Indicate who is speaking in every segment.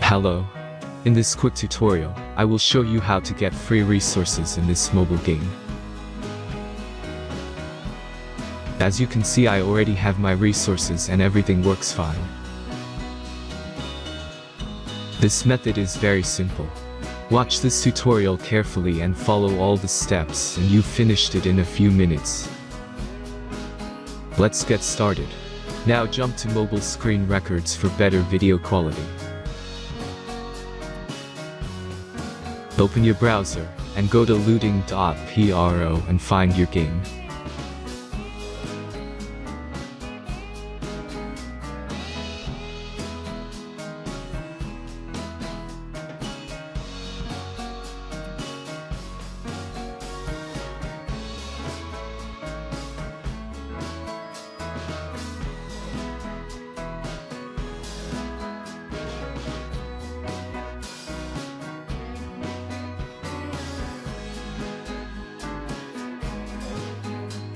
Speaker 1: Hello. In this quick tutorial, I will show you how to get free resources in this mobile game. As you can see, I already have my resources and everything works fine. This method is very simple. Watch this tutorial carefully and follow all the steps and you've finished it in a few minutes. Let's get started. Now jump to mobile screen records for better video quality. Open your browser and go to looting.pro and find your game.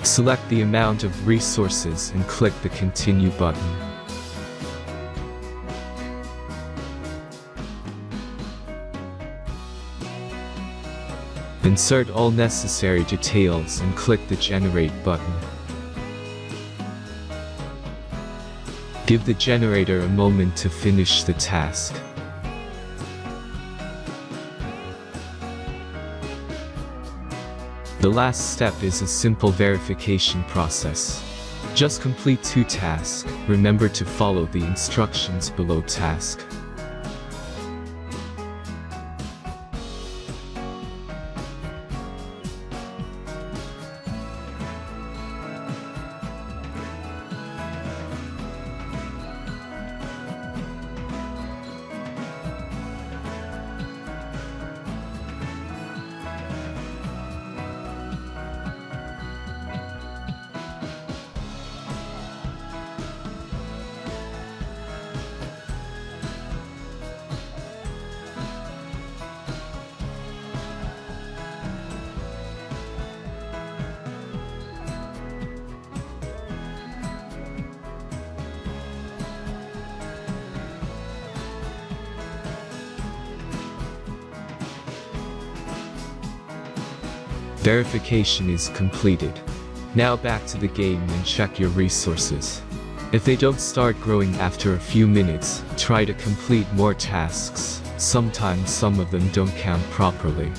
Speaker 1: Select the amount of resources and click the Continue button. Insert all necessary details and click the Generate button. Give the generator a moment to finish the task. The last step is a simple verification process. Just complete 2 tasks. Remember to follow the instructions below task. Verification is completed. Now back to the game and check your resources. If they don't start growing after a few minutes, try to complete more tasks. Sometimes some of them don't count properly.